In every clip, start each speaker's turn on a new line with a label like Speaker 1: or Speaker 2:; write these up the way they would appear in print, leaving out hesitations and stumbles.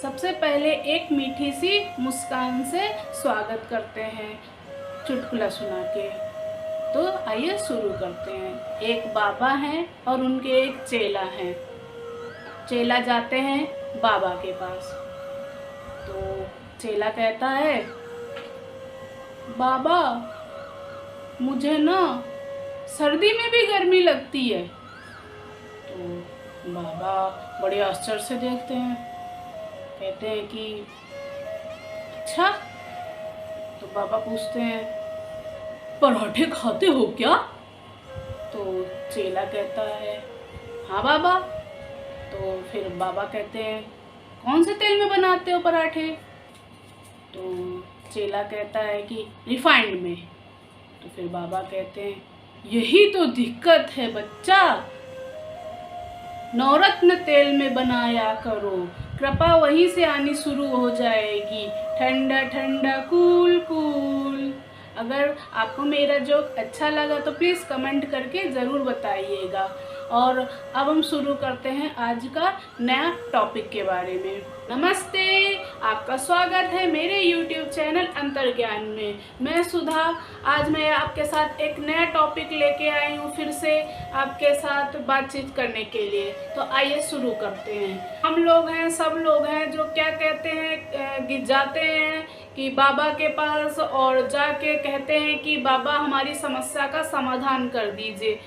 Speaker 1: सबसे पहले एक मीठी सी मुस्कान से स्वागत करते हैं चुटकुला सुना के। तो आइए शुरू करते हैं। एक बाबा हैं और उनके एक चेला हैं। चेला जाते हैं बाबा के पास। तो चेला कहता है, बाबा मुझे ना सर्दी में भी गर्मी लगती है। तो बाबा बड़े आश्चर्य से देखते हैं, कहते हैं कि अच्छा। तो बाबा पूछते हैं, पराठे खाते हो क्या? तो चेला कहता है, हाँ बाबा। तो फिर बाबा कहते हैं, कौन से तेल में बनाते हो पराठे? तो चेला कहता है कि रिफाइंड में। तो फिर बाबा कहते हैं, यही तो दिक्कत है बच्चा, नवरत्न तेल में बनाया करो, कृपा वहीं से आनी शुरू हो जाएगी, ठंडा ठंडा कूल कूल। अगर आपको मेरा जोक अच्छा लगा तो प्लीज़ कमेंट करके ज़रूर बताइएगा। और अब हम शुरू करते हैं आज का नया टॉपिक के बारे में। नमस्ते, आपका स्वागत है मेरे YouTube चैनल अंतर्ज्ञान में। मैं सुधा। आज मैं आपके साथ एक नया टॉपिक लेके आई हूँ, फिर से आपके साथ बातचीत करने के लिए। तो आइए शुरू करते हैं। हम लोग हैं, सब लोग हैं जो क्या कहते हैं, जाते हैं कि बाबा के पास और जाके कहते हैं कि बाबा हमारी समस्या का समाधान कर दीजिए।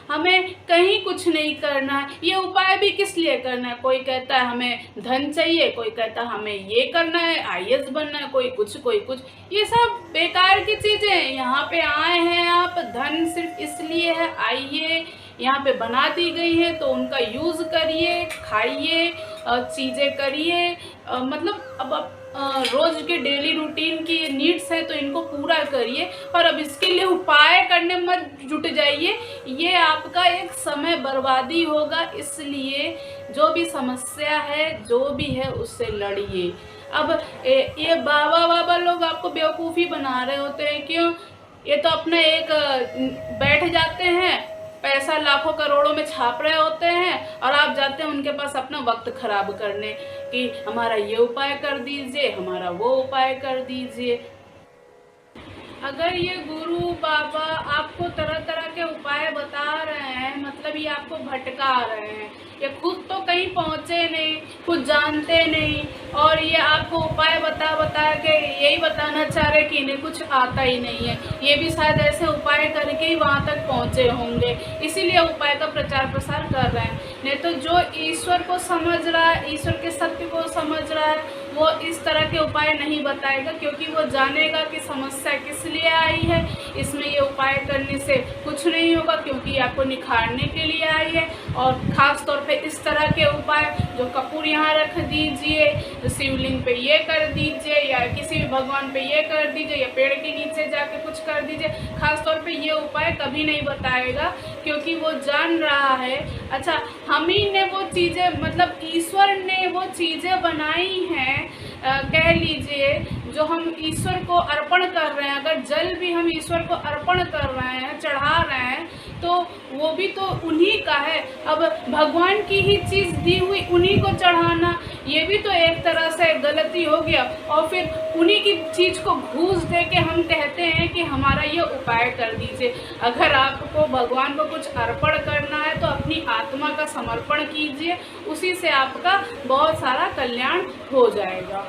Speaker 1: हमें कहीं कुछ नहीं करना है, ये उपाय भी किस लिए करना है। कोई कहता है हमें धन चाहिए, कोई कहता है हमें ये करना है, IAS बनना है, कोई कुछ। ये सब बेकार की चीज़ें हैं। यहाँ पे आए हैं आप, धन सिर्फ इसलिए है, आइए यहाँ पे बना दी गई है तो उनका यूज़ करिए, खाइए, चीज़ें करिए। मतलब अब रोज के डेली रूटीन की नीड्स है तो इनको पूरा करिए, पर अब इसके लिए उपाय करने मत जुट जाइए। ये आपका एक समय बर्बादी होगा। इसलिए जो भी समस्या है, जो भी है, उससे लड़िए। अब ये बाबा लोग आपको बेवकूफ़ी बना रहे होते हैं। क्यों? ये तो अपने एक बैठ जाते हैं, पैसा लाखों करोड़ों में छाप रहे होते हैं और आप जाते हैं उनके पास अपना वक्त खराब करने कि हमारा ये उपाय कर दीजिए, हमारा वो उपाय कर दीजिए। अगर ये गुरु बाबा आपको तरह तरह के उपाय बता रहे हैं, मतलब ये आपको भटका रहे हैं। ये खुद तो कहीं पहुँचे नहीं, कुछ जानते नहीं, और ये आपको उपाय बता के यही बताना चाह रहे कि इन्हें कुछ आता ही नहीं है। ये भी शायद ऐसे उपाय करके ही वहाँ तक पहुँचे होंगे, इसीलिए उपाय का प्रचार प्रसार कर रहे हैं। नहीं तो जो ईश्वर को समझ रहा है, ईश्वर के सत्य को समझ रहा है, वो इस तरह के उपाय नहीं बताएगा, क्योंकि वो जानेगा कि समस्या किस लिए आई है। इसमें ये उपाय करने से कुछ नहीं होगा, क्योंकि आपको निखारने के लिए आई है। और ख़ास तौर पे इस तरह के उपाय, जो कपूर यहाँ रख दीजिए, शिवलिंग पे ये कर दीजिए, या किसी भी भगवान पे ये कर दीजिए, या पेड़ के नीचे जाके कुछ कर दीजिए, ख़ास तौर पे ये उपाय कभी नहीं बताएगा, क्योंकि वो जान रहा है। अच्छा, हम ही ने वो चीज़ें, मतलब ईश्वर ने वो चीज़ें बनाई हैं, कह लीजिए, जो हम ईश्वर को अर्पण कर रहे हैं। अगर जल भी हम ईश्वर को अर्पण कर रहे हैं, चढ़ा रहे हैं, तो वो भी तो उन्हीं का है। अब भगवान की ही चीज़ दी हुई उन्हीं को चढ़ाना, ये भी तो एक तरह से गलती हो गया। और फिर उन्हीं की चीज़ को घूस दे के हम कहते हैं कि हमारा ये उपाय कर दीजिए। अगर आपको भगवान को कुछ अर्पण करना है तो अपनी आत्मा का समर्पण कीजिए, उसी से आपका बहुत सारा कल्याण हो जाएगा।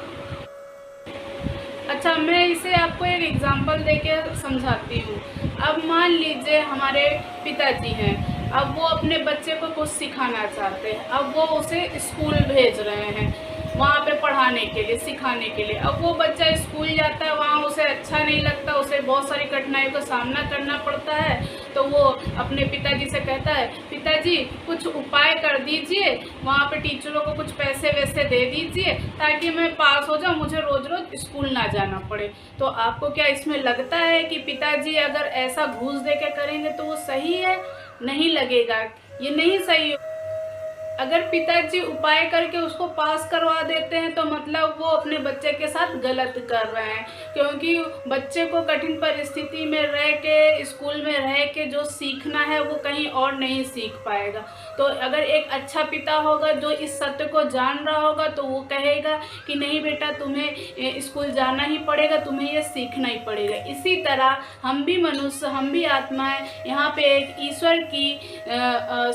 Speaker 1: अच्छा, मैं इसे आपको एक एग्जांपल देके समझाती हूँ। अब मान लीजिए हमारे पिताजी हैं, अब वो अपने बच्चे को कुछ सिखाना चाहते हैं। अब वो उसे स्कूल भेज रहे हैं, वहाँ पे पढ़ाने के लिए, सिखाने के लिए। अब वो बच्चा स्कूल जाता है, वहाँ उसे अच्छा नहीं लगता, उसे बहुत सारी कठिनाइयों का सामना करना पड़ता है। तो वो अपने पिताजी से कहता है, पिताजी कुछ उपाय कर दीजिए, वहाँ पे टीचरों को कुछ पैसे वैसे दे दीजिए ताकि मैं पास हो जाऊँ, मुझे रोज़ रोज़ स्कूल ना जाना पड़े। तो आपको क्या इसमें लगता है कि पिताजी अगर ऐसा घूस दे के करेंगे तो वो सही है? नहीं लगेगा, ये नहीं सही। अगर पिताजी उपाय करके उसको पास करवा देते हैं तो मतलब वो अपने बच्चे के साथ गलत कर रहे हैं, क्योंकि बच्चे को कठिन परिस्थिति में रह के, स्कूल में रह के जो सीखना है वो कहीं और नहीं सीख पाएगा। तो अगर एक अच्छा पिता होगा जो इस सत्य को जान रहा होगा तो वो कहेगा कि नहीं बेटा, तुम्हें स्कूल जाना ही पड़ेगा, तुम्हें ये सीखना ही पड़ेगा। इसी तरह हम भी मनुष्य, हम भी आत्माएं यहाँ पे एक ईश्वर की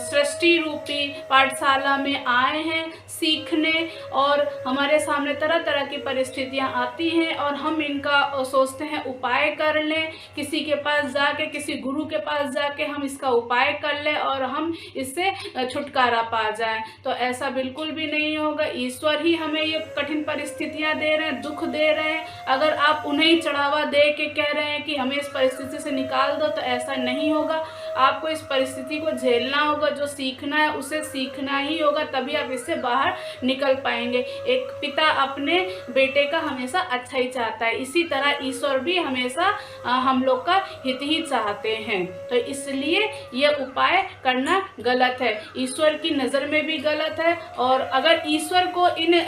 Speaker 1: सृष्टि रूपी पाठशाला में आए हैं सीखने, और हमारे सामने तरह तरह की परिस्थितियाँ आती हैं और हम इनका सोचते हैं उपाय कर लें, किसी के पास जाके, किसी गुरु के पास जाके हम इसका उपाय कर लें और हम इससे छुटकारा पा जाएं। तो ऐसा बिल्कुल भी नहीं होगा। ईश्वर ही हमें ये कठिन परिस्थितियाँ दे रहे हैं, दुख दे रहे हैं। अगर आप उन्हें चढ़ावा दे के कह रहे हैं कि हमें इस परिस्थिति से निकाल दो, तो ऐसा नहीं होगा। आपको इस परिस्थिति को झेलना होगा, जो सीखना है उसे सीखना ही होगा, तभी आप इससे बाहर निकल पाएंगे। एक पिता अपने बेटे का हमेशा अच्छा ही चाहता है, इसी तरह ईश्वर भी हमेशा हम लोग का हित ही चाहते हैं। तो इसलिए ये उपाय करना गलत है, ईश्वर की नज़र में भी गलत है। और अगर ईश्वर को इन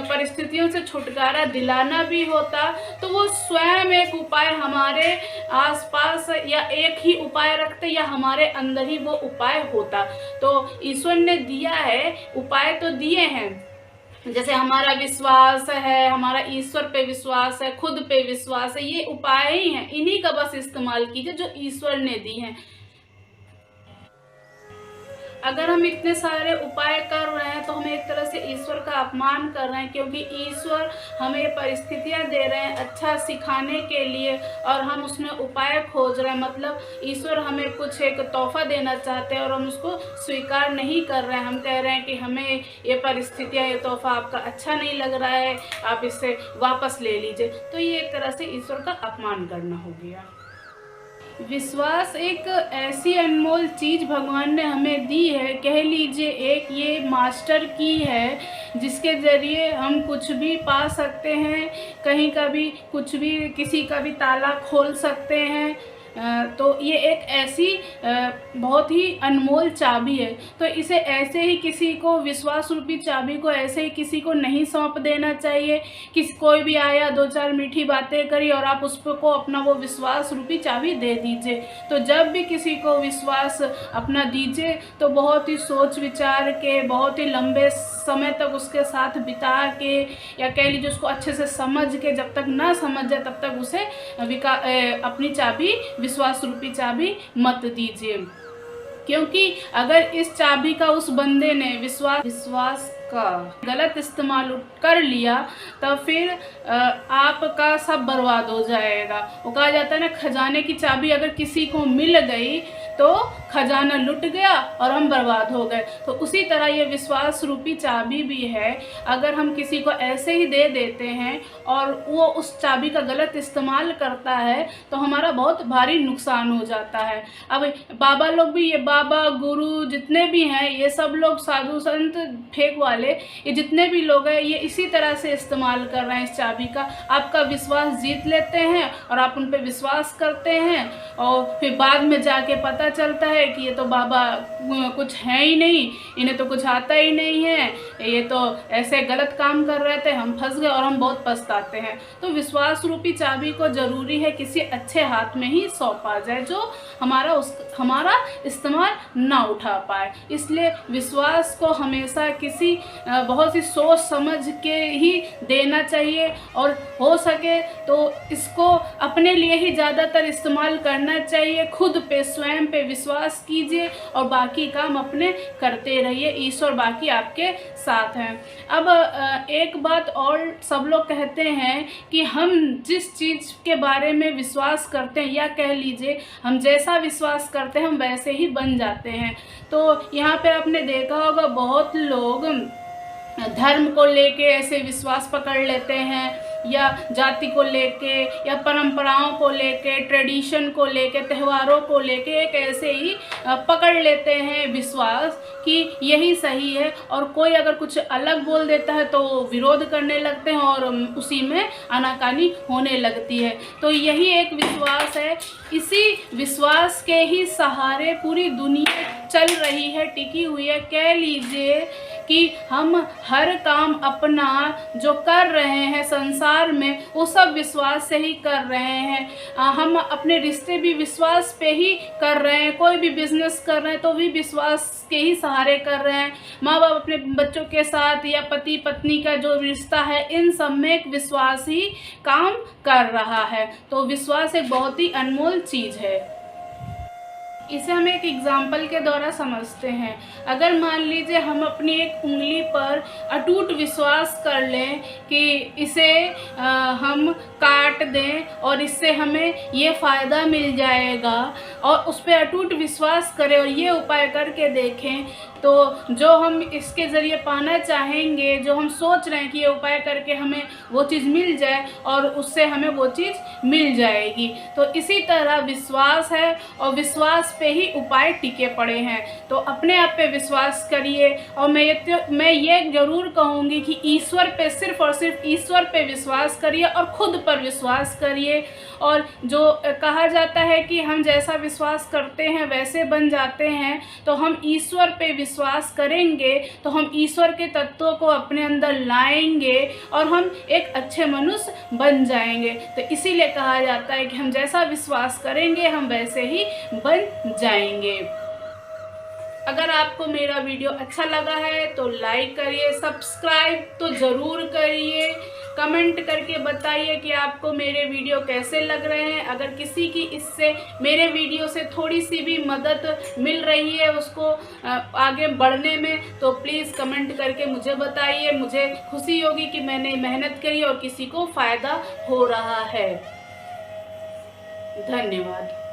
Speaker 1: परिस्थितियों से छुटकारा दिलाना भी होता तो वो स्वयं एक उपाय हमारे आसपास या एक ही उपाय रखते या हमारे अंदर ही वो उपाय होता। तो ईश्वर ने दिया है, उपाय तो दिए हैं, जैसे हमारा विश्वास है, हमारा ईश्वर पे विश्वास है, खुद पे विश्वास है, ये उपाय ही हैं। इन्हीं का बस इस्तेमाल कीजिए जो ईश्वर ने दी हैं। अगर हम इतने सारे उपाय कर रहे हैं तो हम एक तरह से ईश्वर का अपमान कर रहे हैं, क्योंकि ईश्वर हमें परिस्थितियां दे रहे हैं अच्छा सिखाने के लिए और हम उसमें उपाय खोज रहे हैं। मतलब ईश्वर हमें कुछ एक तोहफा देना चाहते हैं और हम उसको स्वीकार नहीं कर रहे हैं। हम कह रहे हैं कि हमें ये परिस्थितियाँ, ये तोहफा आपका अच्छा नहीं लग रहा है, आप इससे वापस ले लीजिए। तो ये एक तरह से ईश्वर का अपमान करना हो गया। विश्वास एक ऐसी अनमोल चीज़ भगवान ने हमें दी है, कह लीजिए एक ये मास्टर की है, जिसके ज़रिए हम कुछ भी पा सकते हैं, कहीं का भी कुछ भी, किसी का भी ताला खोल सकते हैं। तो ये एक ऐसी बहुत ही अनमोल चाबी है। तो इसे ऐसे ही किसी को, विश्वास रूपी चाबी को ऐसे ही किसी को नहीं सौंप देना चाहिए। कोई भी आया, दो चार मीठी बातें करी और आप उसको अपना वो विश्वास रूपी चाबी दे दीजिए। तो जब भी किसी को विश्वास अपना दीजिए तो बहुत ही सोच विचार के, बहुत ही लंबे समय तक उसके साथ बिता के, या कह लीजिए उसको अच्छे से समझ के, जब तक ना समझ जाए तब तक उसे अपनी चाबी, विश्वास रूपी चाबी मत दीजिए। क्योंकि अगर इस चाबी का उस बंदे ने विश्वास का गलत इस्तेमाल कर लिया तो फिर आपका सब बर्बाद हो जाएगा। वो कहा जाता है ना, खजाने की चाबी अगर किसी को मिल गई तो खजाना लुट गया और हम बर्बाद हो गए। तो उसी तरह ये विश्वास रूपी चाबी भी है। अगर हम किसी को ऐसे ही दे देते हैं और वो उस चाबी का गलत इस्तेमाल करता है तो हमारा बहुत भारी नुकसान हो जाता है। अब बाबा लोग भी, ये बाबा गुरु जितने भी हैं, ये सब लोग साधु संत फेक वाले, ये जितने भी लोग हैं, ये इसी तरह से इस्तेमाल कर रहे हैं इस चाबी का। आपका विश्वास जीत लेते हैं और आप उन पर विश्वास करते हैं और फिर बाद में जाके पता चलता है कि ये तो बाबा कुछ है ही नहीं, इन्हें तो कुछ आता ही नहीं है, ये तो ऐसे गलत काम कर रहे थे, हम फंस गए और हम बहुत पछताते हैं। तो विश्वास रूपी चाबी को जरूरी है किसी अच्छे हाथ में ही सौंपा जाए जो हमारा इस्तेमाल ना उठा पाए। इसलिए विश्वास को हमेशा किसी बहुत सी सोच समझ के ही देना चाहिए और हो सके तो इसको अपने लिए ही ज़्यादातर इस्तेमाल करना चाहिए। खुद पे, स्वयं पे विश्वास कीजिए और बाकी काम अपने करते रहिए। ईश्वर बाकी आपके साथ हैं। अब एक बात और, सब लोग कहते हैं कि हम जिस चीज़ के बारे में विश्वास करते हैं, या कह लीजिए हम जैसा विश्वास करते हैं हम वैसे ही बन जाते हैं। तो यहाँ पे आपने देखा होगा बहुत लोग धर्म को लेके ऐसे विश्वास पकड़ लेते हैं, या जाति को लेके या परंपराओं को लेके, ट्रेडिशन को लेके, त्योहारों को लेके एक ऐसे ही पकड़ लेते हैं विश्वास कि यही सही है, और कोई अगर कुछ अलग बोल देता है तो विरोध करने लगते हैं और उसी में आनाकानी होने लगती है। तो यही एक विश्वास है, इसी विश्वास के ही सहारे पूरी दुनिया चल रही है, टिकी हुई है। कह लीजिए कि हम हर काम अपना जो कर रहे हैं संसार में वो सब विश्वास से ही कर रहे हैं। हम अपने रिश्ते भी विश्वास पे ही कर रहे हैं, कोई भी बिजनेस कर रहे हैं तो भी विश्वास के ही सहारे कर रहे हैं। माँ बाप अपने बच्चों के साथ या पति पत्नी का जो रिश्ता है, इन सब में एक विश्वास ही काम कर रहा है। तो विश्वास एक बहुत ही अनमोल चीज़ है। इसे हम एक एग्जाम्पल के द्वारा समझते हैं। अगर मान लीजिए हम अपनी एक उंगली पर अटूट विश्वास कर लें कि इसे हम काट दें और इससे हमें ये फ़ायदा मिल जाएगा, और उस पर अटूट विश्वास करें और ये उपाय करके देखें, तो जो हम इसके ज़रिए पाना चाहेंगे, जो हम सोच रहे हैं कि ये उपाय करके हमें वो चीज़ मिल जाए, और उससे हमें वो चीज़ मिल जाएगी। तो इसी तरह विश्वास है और विश्वास पे ही उपाय टिके पड़े हैं। तो अपने आप पे विश्वास करिए, और मैं ये ज़रूर कहूँगी कि ईश्वर पे, सिर्फ़ और सिर्फ ईश्वर पे विश्वास करिए और ख़ुद पर विश्वास करिए। और जो कहा जाता है कि हम जैसा विश्वास करते हैं वैसे बन जाते हैं, तो हम ईश्वर पे विश्वास करेंगे तो हम ईश्वर के तत्वों को अपने अंदर लाएंगे और हम एक अच्छे मनुष्य बन जाएंगे। तो इसीलिए कहा जाता है कि हम जैसा विश्वास करेंगे हम वैसे ही बन जाएंगे। अगर आपको मेरा वीडियो अच्छा लगा है तो लाइक करिए, सब्सक्राइब तो ज़रूर करिए, कमेंट करके बताइए कि आपको मेरे वीडियो कैसे लग रहे हैं। अगर किसी की इससे, मेरे वीडियो से थोड़ी सी भी मदद मिल रही है उसको आगे बढ़ने में, तो प्लीज़ कमेंट करके मुझे बताइए। मुझे खुशी होगी कि मैंने मेहनत करी और किसी को फ़ायदा हो रहा है। धन्यवाद।